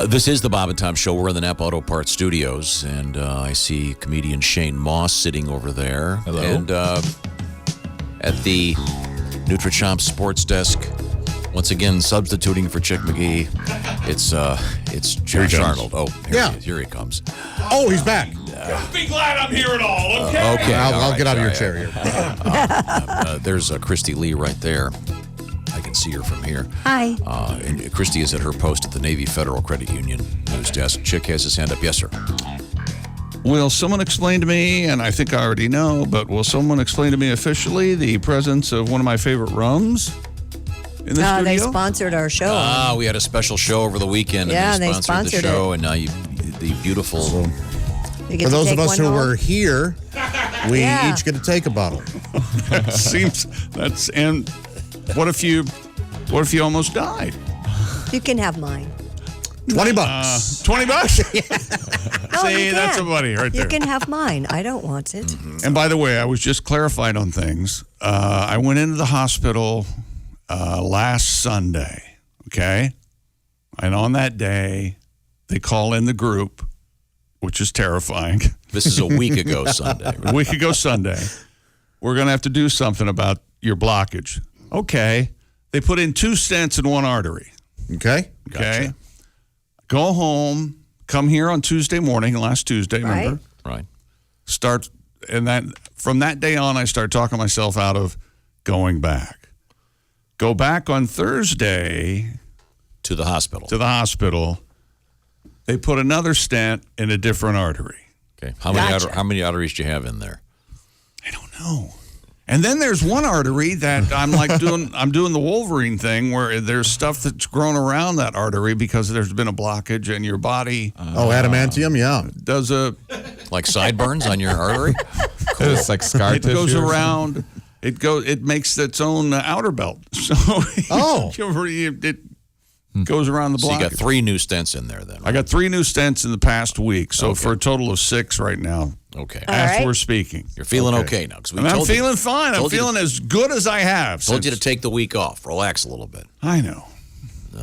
This is the Bob and Tom Show. We're in the Napa Auto Parts Studios, and I see comedian Shane Mauss sitting over there. Hello. And at the Nutrichomp Sports Desk, once again substituting for Chick McGee, it's Josh Arnold. Oh, here he comes. Oh, he's back. Be glad I'm here at all, okay? Okay, I'll get out of your chair here. There's Christy Lee right there. I can see her from here. Hi. And Christy is at her post at the Navy Federal Credit Union news desk. Chick has his hand up. Yes, sir. Will someone explain to me, and I think I already know, but will someone explain to me officially the presence of one of my favorite rums in the studio? They sponsored our show. We had a special show over the weekend, Yeah, and they they sponsored the sponsored show, it. and now the beautiful... You get For to those take of us one who home? were here, we Yeah. each get to take a bottle. And what if you almost died? You can have mine. $20. $20? No, See, you that's can. a buddy right there. You can have mine. I don't want it. And by the way, I was just clarified on things. I went into the hospital last Sunday, okay? And on that day, they call in the group, which is terrifying. This is a week ago Sunday. A week ago Sunday. We're going to have to do something about your blockage. Okay. They put in 2 stents in one artery. Okay? Okay. Gotcha. Go home, come here on Tuesday morning, last Tuesday, remember? Right. Start, and that from that day on, I start talking myself out of going back. Go back on Thursday To the hospital. to the hospital. They put another stent in a different artery. Okay. How many Gotcha. how many arteries do you have in there? I don't know. And then there's one artery that I'm like doing the Wolverine thing where there's stuff that's grown around that artery because there's been a blockage and your body Adamantium, yeah. does a Like sideburns on your artery? It's like scar it tissue. goes or around it makes its own outer belt. So it goes around the So blockage. you got 3 new stents in there then. I got 3 new stents in the past week, so for a total of 6 right now. Okay. All As right. we're speaking. You're feeling okay now. 'Cause we And I'm told you- feeling fine. I'm told you to- feeling as good as I have. Told you to since- take the week off. Relax a little bit. I know.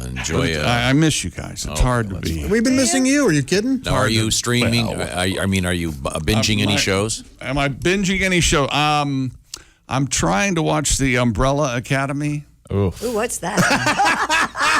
Enjoy I miss you guys. It's hard to be. We've been missing you. Are you kidding? Now, are you streaming? I mean, are you binging any shows? Am I binging any show? I'm trying to watch the Umbrella Academy. Ooh, what's that?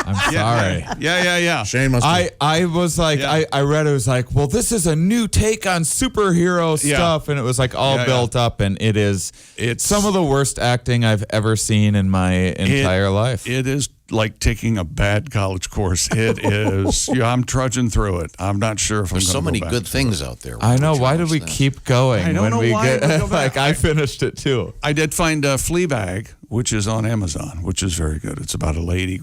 I'm sorry. Yeah. Shane must be. I was like, Yeah. I read it was like, well, this is a new take on superhero Yeah. stuff. And it was like all Yeah, built up. And it's some of the worst acting I've ever seen in my entire life. It is like taking a bad college course. It is. Yeah, I'm trudging through it. I'm not sure if There's I'm so going to many good things out there. I know. Would you Why did watch we that? keep going I don't when know we why get we go back. like I finished it too. I did find Fleabag, which is on Amazon, which is very good. It's about a lady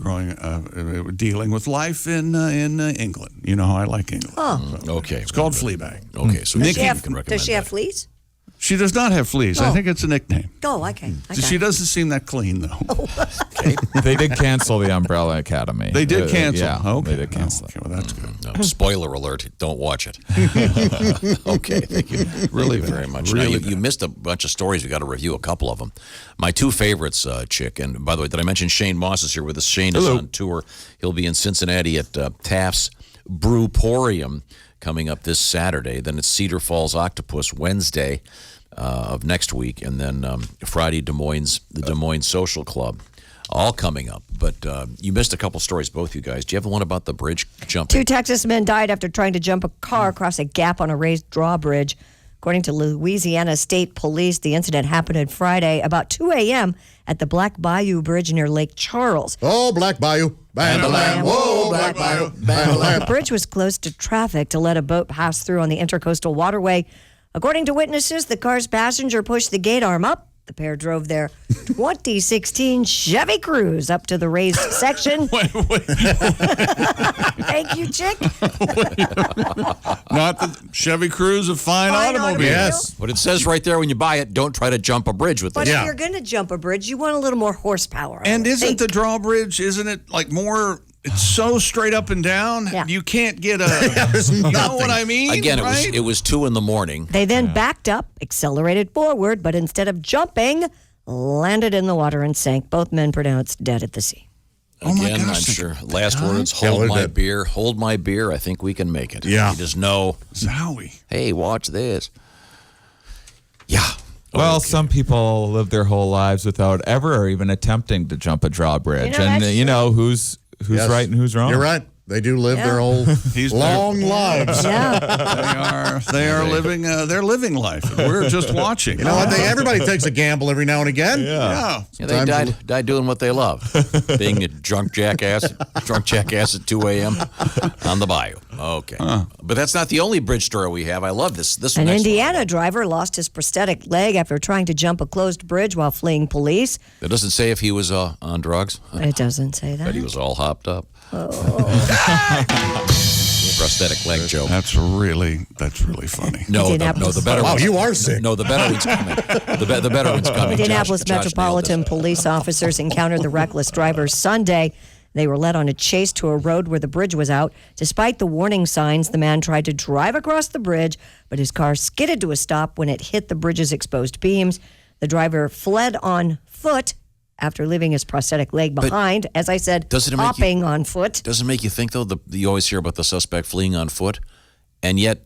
dealing with life in England. You know how I like England. Okay. It's called Fleabag. Okay, so Nikki, you can recommend Does she have that. fleas? She does not have fleas. I Oh. think it's a nickname. Oh, okay. She doesn't seem that clean, though. They did cancel the Umbrella Academy. They did cancel. Yeah, Okay. they did cancel Okay, well, that's good. No, spoiler alert, don't watch it. Okay, thank you. Really Thank you very bad. much. Really Now, bad. you missed a bunch of stories. We got to review a couple of them. My 2 favorites, Chick, and by the way, did I mention Shane Mauss is here with us? Shane is on tour. He'll be in Cincinnati at Taft's Brewporium coming up this Saturday. Then it's Cedar Falls Octopus Wednesday of next week, and then Friday, the Des Moines Social Club. All coming up. But you missed a couple stories, both you guys. Do you have one about the bridge jumping? 2 Texas men died after trying to jump a car across a gap on a raised drawbridge. According to Louisiana State Police, the incident happened on Friday about 2 a.m. at the Black Bayou Bridge near Lake Charles. Oh, Black Bayou. Bam-a-lam. Whoa, Black Bayou. Bam-a-lam. The bridge was closed to traffic to let a boat pass through on the Intercoastal Waterway. According to witnesses, the car's passenger pushed the gate arm up. The pair drove their 2016 Chevy Cruze up to the raised section. Thank you, Chick. Not the Chevy Cruze, a fine automobile. Yes. But it says right there when you buy it, don't try to jump a bridge with But it. if you're going to jump a bridge, you want a little more horsepower. I And would isn't think. the drawbridge, isn't it like more, it's so straight up and down, Yeah. you can't get a, There's you know nothing. what I mean? Again, right? it was 2 a.m. They then backed up, accelerated forward, but instead of jumping, landed in the water and sank. Both men pronounced dead at the sea. my Again, gosh, I'm sure. Last words, Yeah, hold we my did. beer. Hold my beer. I think we can make it. Yeah. You just know, Zowie. hey, watch this. Yeah. Well, some people live their whole lives without ever even attempting to jump a drawbridge, You know, and that's you know who's Yes. right and who's wrong. You're right. They do live their whole long lives. Yeah. They are living. They're living life. We're just watching. You know what? Everybody takes a gamble every now and again. Yeah. Yeah, they Sometimes- died doing what they love, being a drunk jackass at 2 a.m. on the bayou. Okay, but that's not the only bridge story we have. I love this. This An next Indiana driver lost his prosthetic leg after trying to jump a closed bridge while fleeing police. It doesn't say if he was on drugs, It doesn't say but he that. was all hopped up. Prosthetic leg joke. That's really funny. No, the Indianapolis. better Wow, one's, you are sick. No, the better one's coming. The better one's coming. Indianapolis Josh nailed Metropolitan this. Police officers encountered the reckless driver Sunday. They were led on a chase to a road where the bridge was out. Despite the warning signs, the man tried to drive across the bridge, but his car skidded to a stop when it hit the bridge's exposed beams. The driver fled on foot after leaving his prosthetic leg behind. As I said, doesn't it make hopping on foot. Doesn't it make you think, though, you always hear about the suspect fleeing on foot, and yet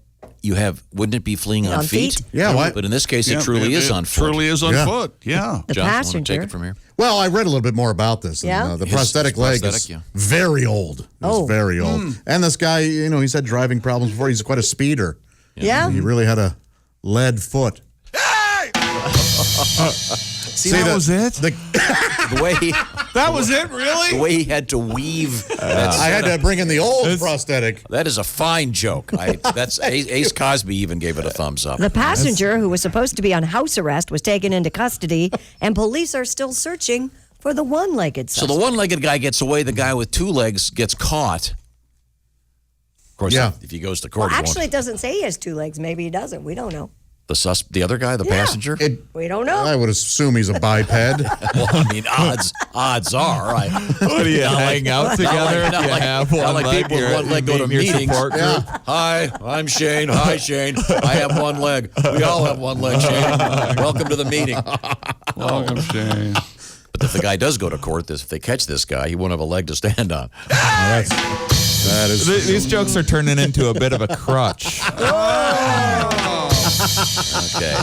wouldn't it be fleeing on feet? Yeah, what? But in this case, it truly is on foot. Truly is on Yeah. foot. Yeah. The Josh, want to passenger. take it from here? Well, I read a little bit more about this. And, Yeah? the His prosthetic leg prosthetic, is yeah. very old. Oh. It's very old. And this guy, he's had driving problems before. He's quite a speeder. Yeah. He really had a lead foot. See, that was it. The way he, That was it. Really? the way he had to weave. That I had to bring in the old prosthetic. That is a fine joke. That's Ace Cosby even gave it a thumbs up. The passenger, who was supposed to be on house arrest, was taken into custody, and police are still searching for the one-legged So suspect. the one-legged guy gets away. The guy with two legs gets caught. Of course, Yeah. if he goes to court, Well, he won't. actually, it doesn't say he has two legs. Maybe he doesn't. We don't know. The other guy, the passenger. We don't know. I would assume he's a biped. Well, I mean, odds are. What do you hang out together? Not You like, have not one like leg. people with you're- one leg you go to meet your meetings. support group. Hi, I'm Shane. Hi, Shane. I have one leg. We all have one leg, Shane. Welcome to the meeting. Welcome, Shane. But if the guy does go to court, if they catch this guy, he won't have a leg to stand on. That is. These jokes are turning into a bit of a crutch. Okay.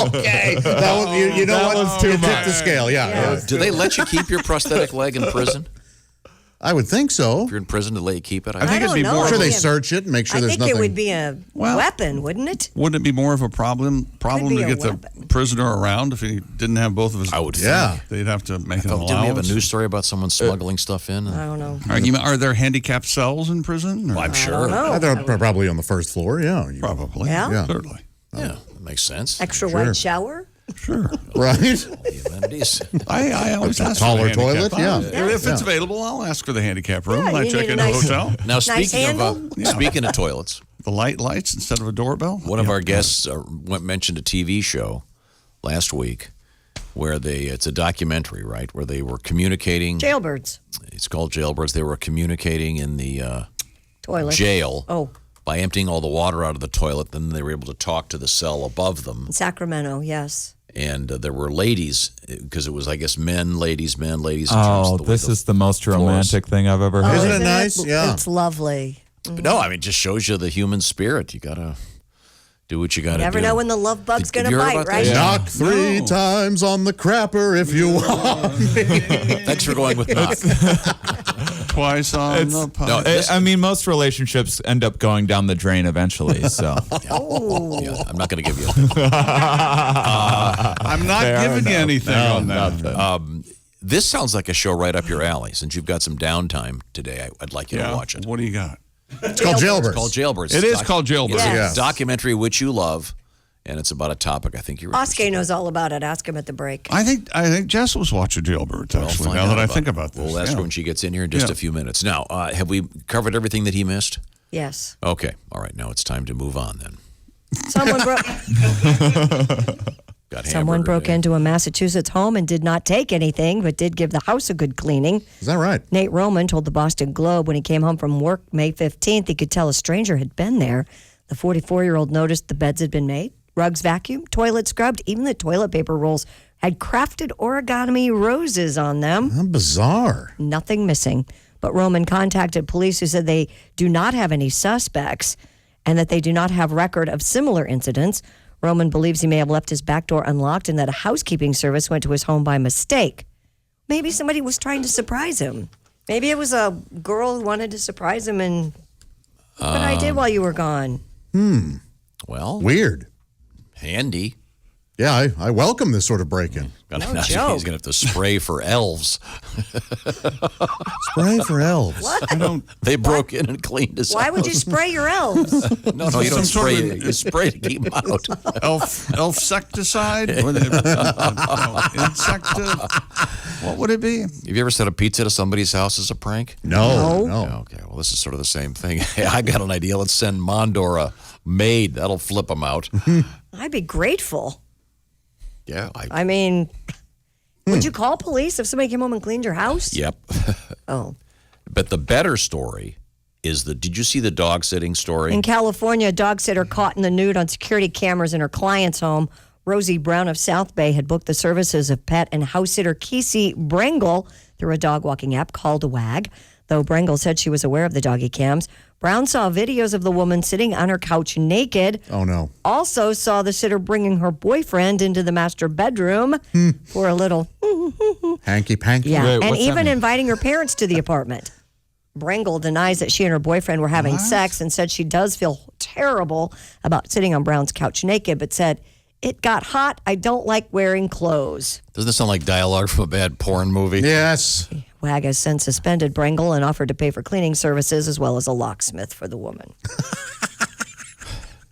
Okay. That was, you know That what? was too You tipped much. the scale. Yeah. Do they let you keep your prosthetic leg in prison? I would think so. If you're in prison, to let you keep it? I think I it'd be don't know. more. I'm sure Of they a, search it and make sure I there's think nothing. it would be a weapon, wouldn't it? wouldn't it be more of a problem Could be to a get the weapon. prisoner around if he didn't have both of his? I would think. Yeah. They'd have to make an Didn't we have a allowance. news story about someone smuggling stuff in? I don't know. Are there handicapped cells in prison? Or? I'm sure. know. They're probably on the first floor. Yeah. Probably. Yeah? Certainly. Yeah, that makes sense. Extra wide shower? Sure. Right. The amenities. I always ask taller for the handicap. toilet, yeah. If it's available, I'll ask for the handicap room Yeah, when I you check need a into a nice- hotel. Now, handle? speaking of toilets, The lights instead of a doorbell. one of our guests mentioned a TV show last week where it's a documentary, right, where they were communicating. Jailbirds. It's called Jailbirds. They were communicating in the Toilet. jail Oh, by emptying all the water out of the toilet. Then they were able to talk to the cell above them. in Sacramento, yes. And there were ladies, because it was, I guess, men, ladies. in terms Oh, of the way this is the most romantic thing I've ever heard. Isn't it nice? Yeah. It's lovely. But no, I mean, it just shows you the human spirit. You got to do what you got to do. Never know when the love bug's Did going you to hear bite, about right? this? Knock three times on the crapper if you want. Thanks for going with knock. Twice on the pipe. No, this- I mean, most relationships end up going down the drain eventually. So yeah, I'm not going to give you I'm not giving you anything on that. This sounds like a show right up your alley. Since you've got some downtime today, I'd like you to watch it. What do you got? It's called Jailbirds. It's called Jailbirds. It is called Jailbirds. It's Yes. a documentary which you love, and it's about a topic I think you're interested Oscar knows all about it. Ask him at the break. I think Jess was watching Jailbirds in. I'll actually. find Now out that I about think it. about this, We'll ask yeah. her when she gets in here in just Yeah. a few minutes. Now, have we covered everything that he missed? Yes. Okay. All right. Now it's time to move on then. Someone broke. Got Someone hamburger broke day. into a Massachusetts home and did not take anything, but did give the house a good cleaning. Is that right? Nate Roman told the Boston Globe when he came home from work May 15th, he could tell a stranger had been there. The 44-year-old noticed the beds had been made, rugs vacuumed, toilet scrubbed, even the toilet paper rolls had crafted origami roses on them. How bizarre. Nothing missing. But Roman contacted police who said they do not have any suspects and that they do not have record of similar incidents. Roman believes he may have left his back door unlocked and that a housekeeping service went to his home by mistake. Maybe somebody was trying to surprise him. Maybe it was a girl who wanted to surprise him and what I did while you were gone. Well, Weird. handy. Yeah, I welcome this sort of break-in. No He's joke. going to have to spray for elves. Spray for elves. They broke in and cleaned his Why house. would you spray your elves? No, you don't Some sort spray. of- You spray to keep them out. Elfsecticide? What would it be? Have you ever sent a pizza to somebody's house as a prank? No. Okay, well, this is sort of the same thing. Hey, I got an idea. Let's send Mondor a maid. That'll flip them out. I'd be grateful. Yeah. I mean, would you call police if somebody came home and cleaned your house? Yep. Oh. But the better story is did you see the dog sitting story? In California, a dog sitter caught in the nude on security cameras in her client's home. Rosie Brown of South Bay had booked the services of pet and house sitter Kesey Brengle through a dog walking app called WAG. Though Brengle said she was aware of the doggy cams, Brown saw videos of the woman sitting on her couch naked. Oh, no. Also saw the sitter bringing her boyfriend into the master bedroom for a little, Hanky-panky. yeah, Wait, and what's that even mean? inviting her parents to the apartment. Brengle denies that she and her boyfriend were having sex and said she does feel terrible about sitting on Brown's couch naked, but said, "It got hot. I don't like wearing clothes." Doesn't this sound like dialogue from a bad porn movie? Yes. WAG has since suspended Brengle and offered to pay for cleaning services as well as a locksmith for the woman.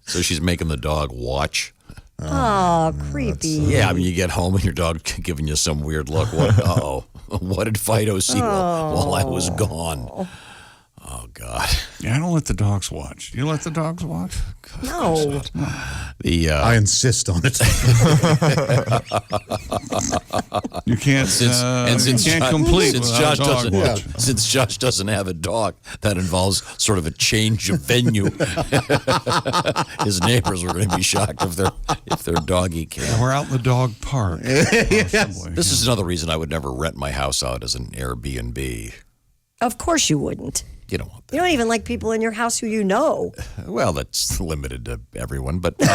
So she's making the dog watch. Oh, creepy. Yeah, I mean, you get home and your dog giving you some weird look. What? What did Fido see while I was gone? Oh God. Yeah, I don't let the dogs watch. You let the dogs watch? No. I insist on it. You can't. Since you can't Josh- complete since without Josh a dog doesn't watch. since Josh doesn't have a dog, that involves sort of a change of venue. His neighbors were going to be shocked if their doggy came. We're out in the dog park. Possibly. This is another reason I would never rent my house out as an Airbnb. Of course you wouldn't. You don't want that. You don't even like people in your house who you know. Well, that's limited to everyone, but no,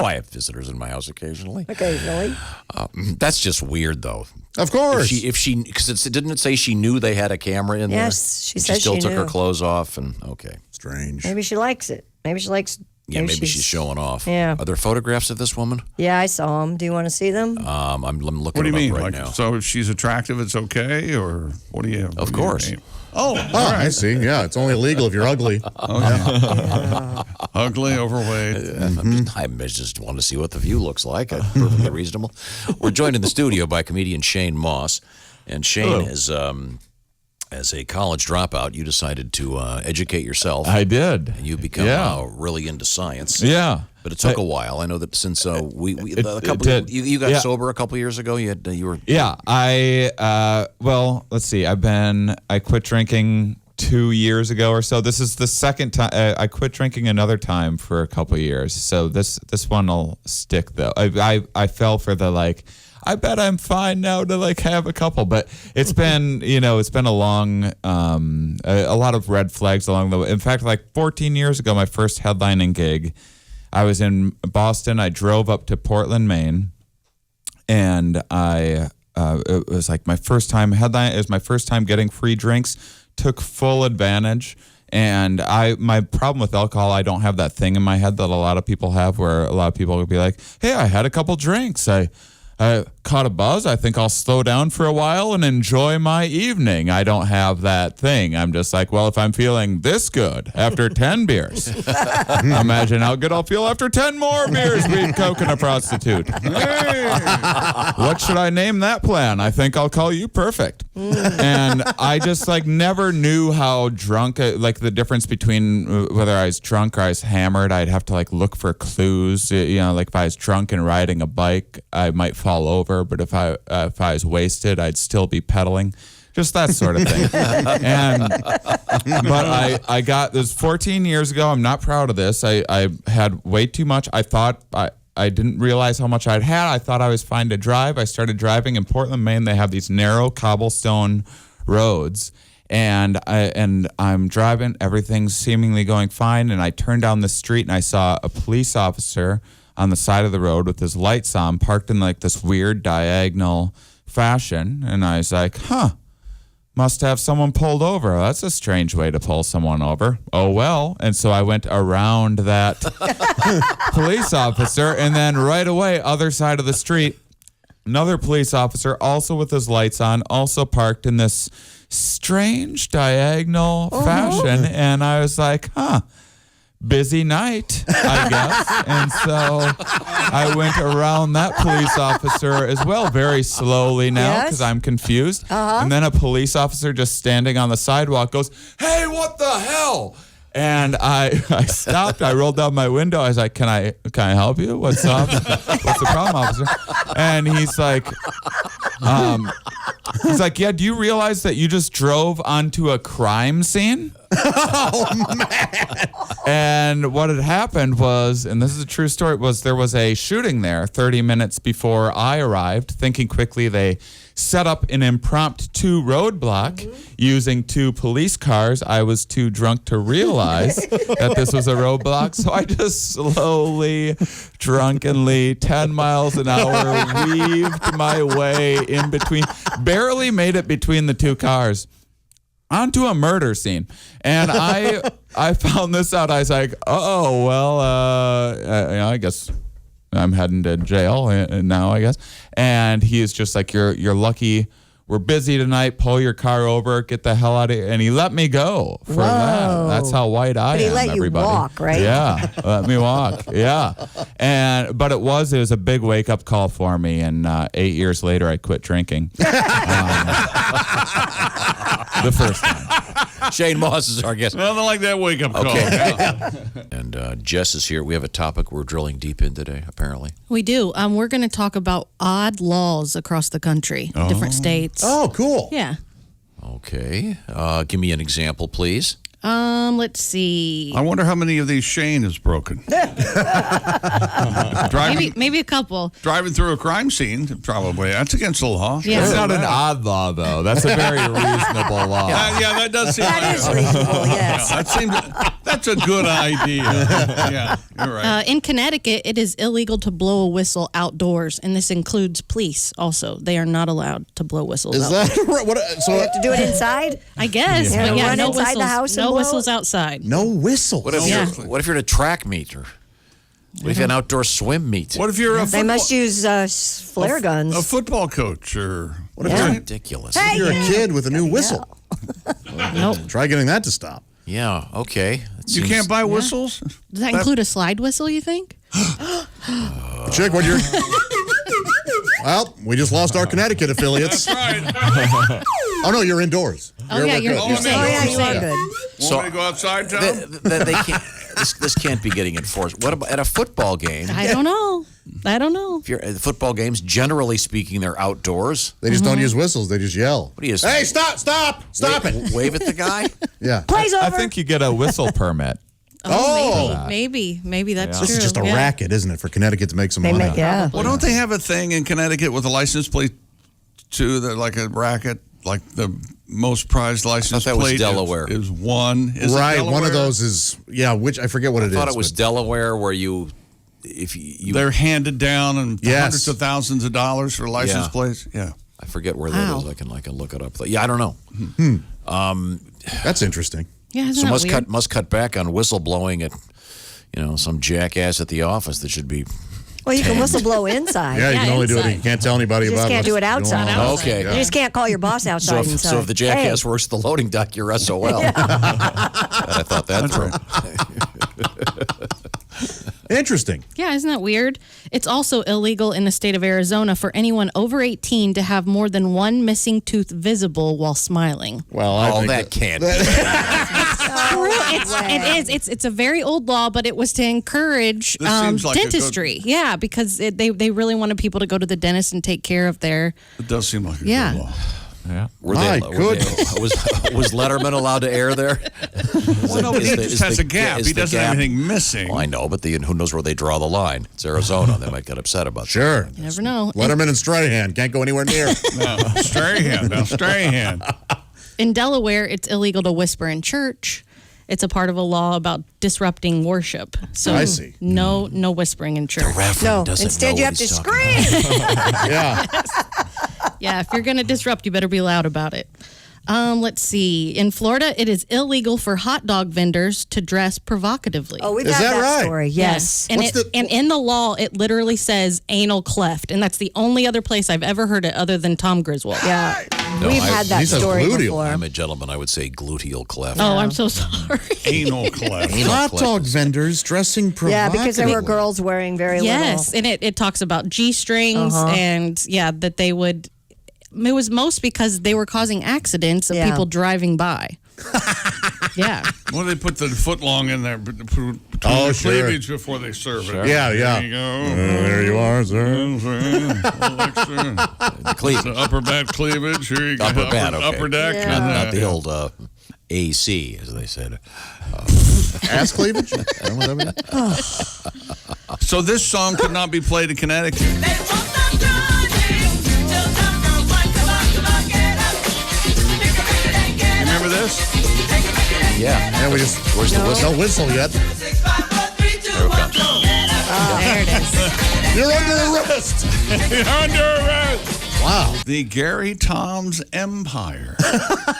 I have visitors in my house occasionally. Occasionally. That's just weird, though. Of course. If she, because didn't it say she knew they had a camera in there? Yes, she And says she still she took her knew. clothes off, and okay, Strange. Maybe she likes it. Maybe she likes. yeah, maybe she's showing off. Yeah. Are there photographs of this woman? Yeah, I saw them. Do you want to see them? I'm looking What do you them mean? up right Like, now. so if she's attractive, it's okay, or what do you? what Of do you course. mean? Oh, Oh, I see. Yeah, it's only illegal if you're ugly. ugly, overweight. I just want to see what the view looks like. Perfectly reasonable. We're joined in the studio by comedian Shane Mauss, and Shane is. As a college dropout, you decided to educate yourself. I did. And you become Yeah. really into science. Yeah. But it took a while. I know that since a couple, did. you got Yeah. sober a couple years ago. You were Yeah, well, let's see. I quit drinking 2 years ago or so. This is the second time I quit drinking another time for a couple of years. So this one will stick though. I fell for the I bet I'm fine now to have a couple, but it's been it's been a long a lot of red flags along the way. In fact, 14 years ago, my first headlining gig, I was in Boston. I drove up to Portland, Maine, and it was my first time headline. It was my first time getting free drinks. Took full advantage. And my problem with alcohol, I don't have that thing in my head that a lot of people have, where a lot of people would be like, "Hey, I had a couple drinks. I caught a buzz. I think I'll slow down for a while and enjoy my evening." I don't have that thing. I'm just like, well, if I'm feeling this good after 10 beers, imagine how good I'll feel after 10 more beers being coke and a prostitute. Hey, what should I name that plan? I think I'll call you Perfect. And I just never knew how drunk, the difference between whether I was drunk or I was hammered. I'd have to look for clues. If I was drunk and riding a bike, I might fall over, but if I was wasted, I'd still be pedaling. Just that sort of thing. But I got this 14 years ago. I'm not proud of this. I had way too much. I thought didn't realize how much I'd had. I thought I was fine to drive. I started driving in Portland, Maine. They have these narrow cobblestone roads. And I'm driving, everything's seemingly going fine, and I turned down the street and I saw a police officer on the side of the road with his lights on, parked in like this weird diagonal fashion, and I was like, must have someone pulled over. That's a strange way to pull someone over. Oh, well. And so I went around that police officer, and then right away, other side of the street, another police officer, also with his lights on, also parked in this strange diagonal fashion, and I was like, busy night, I guess. And so I went around that police officer as well, very slowly now, because I'm confused. And then a police officer just standing on the sidewalk goes, "Hey, what the hell?" And I stopped. I rolled down my window. I was like, "Can I help you? What's up? What's the problem, officer?" And he's like, "Yeah, do you realize that you just drove onto a crime scene?" Oh, man. And what had happened was, and this is a true story, was there was a shooting there 30 minutes before I arrived. Thinking quickly, they set up an impromptu roadblock using 2 police cars. I was too drunk to realize that this was a roadblock, so I just slowly, drunkenly, 10 miles an hour, weaved my way in between, barely made it between the 2 cars, onto a murder scene. And I found this out. I was like, I guess I'm heading to jail now, I guess. And he is just like, you're lucky. We're busy tonight. Pull your car over. Get the hell out of here. And he let me go for that. That's how white I am, But he let everybody. you walk, right? Yeah, let me walk. Yeah. But it was a big wake-up call for me. And 8 years later, I quit drinking. The first time. Shane Mauss is our guest. Nothing like that wake-up call. Okay. And Jess is here. We have a topic we're drilling deep in today, apparently. We do. We're going to talk about odd laws across the country, different states. Oh, cool. Yeah. Okay. Give me an example, please. Let's see. I wonder how many of these Shane has broken. Maybe a couple. Driving through a crime scene, probably. That's against the law. Yeah. That's not an odd law, though. That's a very reasonable law. Yeah, that does seem That like is reasonable, yes. that's a good idea. Yeah, you're right. In Connecticut, it is illegal to blow a whistle outdoors, and this includes police also. They are not allowed to blow whistles Is outdoors. that right? What? So You have to do it inside? I guess. Yeah. But yeah, Run no inside the whistles. house and No blow whistles it? outside. no whistle. What if you're at a track meet or what if you're an outdoor swim meet? What if you're a They must use flare guns. a football coach or What if Yeah. you're, Ridiculous. Hey! you're a kid with a new whistle? Nope. Try getting that to stop. Yeah, okay. you can't buy whistles? Does that include a slide whistle, you think? Chick, what you're... Well, we just lost our Connecticut affiliates. Right. Oh, no, you're indoors. Oh, yeah, you're good. safe. Oh, yeah, You're you are safe. good. Want me to go outside, Tom? They can't. This can't be getting enforced. What about at a football game? I don't know. If you're at the football games, generally speaking, they're outdoors. They just don't use whistles. They just yell. What do you? Hey, stop it. Wave at the guy. Yeah. Play's over. I think you get a whistle permit. Oh. Maybe that's This true. is just a Yeah. racket, isn't it, for Connecticut to make some They money? make, yeah. Well, don't they have a thing in Connecticut with a license plate, too, that like a racket, like the most prized license that was plate Delaware. is one. Is it Right, one Delaware? of those is, which I forget what it is. I thought it was but- Delaware, where if you They're handed down and Yes. hundreds of thousands of dollars for license Yeah. plates. Yeah. I forget where that is. I can look it up. Yeah, I don't know. That's interesting. Yeah, isn't So that must weird? must cut back on whistleblowing at some jackass at the office that should be. Well, you can whistle blow inside. Yeah, you Yeah, can only do it. inside. You can't tell anybody You just about it. can't do it outside. Okay. You just can't call your boss So outside if, inside. so if the jackass Hey. works the loading dock, you're SOL. I thought that through. Interesting. Yeah, isn't that weird? It's also illegal in the state of Arizona for anyone over 18 to have more than one missing tooth visible while smiling. Well, I think that can't. It's a very old law, but it was to encourage This seems like a good- dentistry. Yeah, because they really wanted people to go to the dentist and take care of their. It does seem like a Yeah. good law. Yeah. My goodness. Was Letterman allowed to air there? Well, no, but he just has a gap. He doesn't have anything missing. Well, I know, but who knows where they draw the line? It's Arizona. They might get upset about that. Sure. You never know. Letterman and Strahan can't go anywhere near. No, Strahan. In Delaware, it's illegal to whisper in church. It's a part of a law about disrupting worship. So I see. No whispering in church. The Reverend No, doesn't instead know you what have to he's talking about. scream. Yeah. Yeah, if you're going to disrupt, you better be loud about it. Let's see. In Florida, it is illegal for hot dog vendors to dress provocatively. Oh, we've Is had that that right? story. Yes. And, What's and in the law, it literally says anal cleft. And that's the only other place I've ever heard it other than Tom Griswold. Yeah. No, We've had that he says story gluteal. before. I'm a gentleman. I would say gluteal cleft. Oh, I'm so sorry. Anal cleft. Anal Hot cleft dog is- vendors dressing Yeah, provocatively. because there were girls wearing very Yes, little. and it talks about G-strings and, yeah, that they would... It was most because they were causing accidents of Yeah. people driving by. Yeah. Well, they put the foot long in there between Oh, the sure. cleavage before they serve it. Yeah, yeah. There you go. There you are, sir. The cleavage. The upper bat cleavage. Here you go. Upper bat, okay. Upper deck. Yeah. and, Not the old AC, as they said. Ass cleavage? Is that what that means? So this song could not be played in Connecticut. Remember this? Yeah. Yeah, we just Where's the whistle? no whistle yet. There it comes. There it is. You're under arrest. Under arrest. Wow. The Gary Tom's Empire.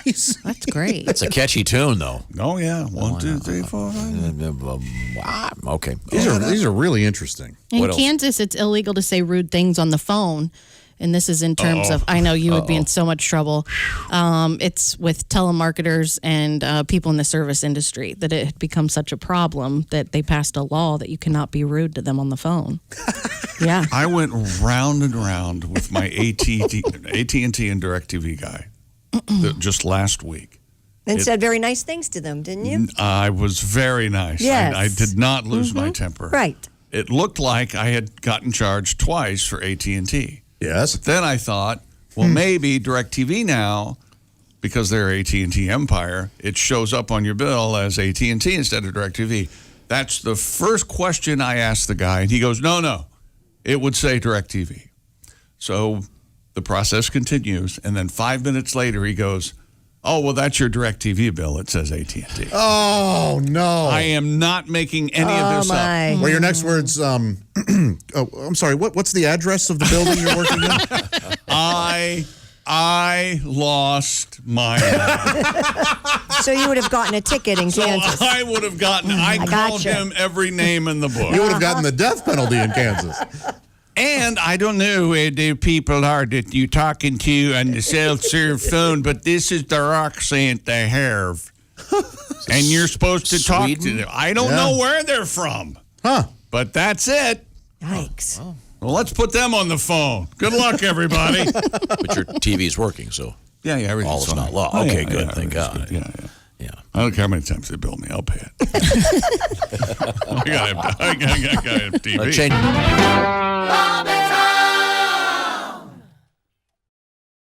That's great. It's a catchy tune, though. Oh, yeah. 1, 2, 3, 4, 5. Okay. These are really interesting. In What else? Kansas, it's illegal to say rude things on the phone. And this is in terms of, I know you would be in so much trouble. It's with telemarketers and people in the service industry that it had become such a problem that they passed a law that you cannot be rude to them on the phone. Yeah. I went round and round with my AT&T and DirecTV guy just last week. And said very nice things to them, didn't you? I was very nice. Yes. I did not lose my temper. Right. It looked like I had gotten charged twice for AT&T. Yes. Then I thought, well, maybe DirecTV now, because they're AT&T Empire, it shows up on your bill as AT&T instead of DirecTV. That's the first question I asked the guy, and he goes, no, it would say DirecTV. So the process continues, and then 5 minutes later he goes, oh, well, that's your DirecTV bill. It says AT&T. Oh, no. I am not making any of this up. Well, your next words, oh, I'm sorry, what's the address of the building you're working in? I lost my mind. So you would have gotten a ticket in So Kansas. I would have gotten, I called gotcha. him every name in the book. You would have gotten the death penalty in Kansas. And I don't know who the people are that you're talking to on the self-serve phone, but this is the accent they have. And you're supposed to talk to Sweden? them. I don't know where they're from, Huh. but that's it. Yikes. Well, let's put them on the phone. Good luck, everybody. But your TV's working, so Yeah, everything's all is fine. not law. Oh, Okay, yeah, good. yeah, Thank God. everything's good. Yeah. Yeah. I don't care how many times they bill me. I'll pay it. I gotta have TV. Shane,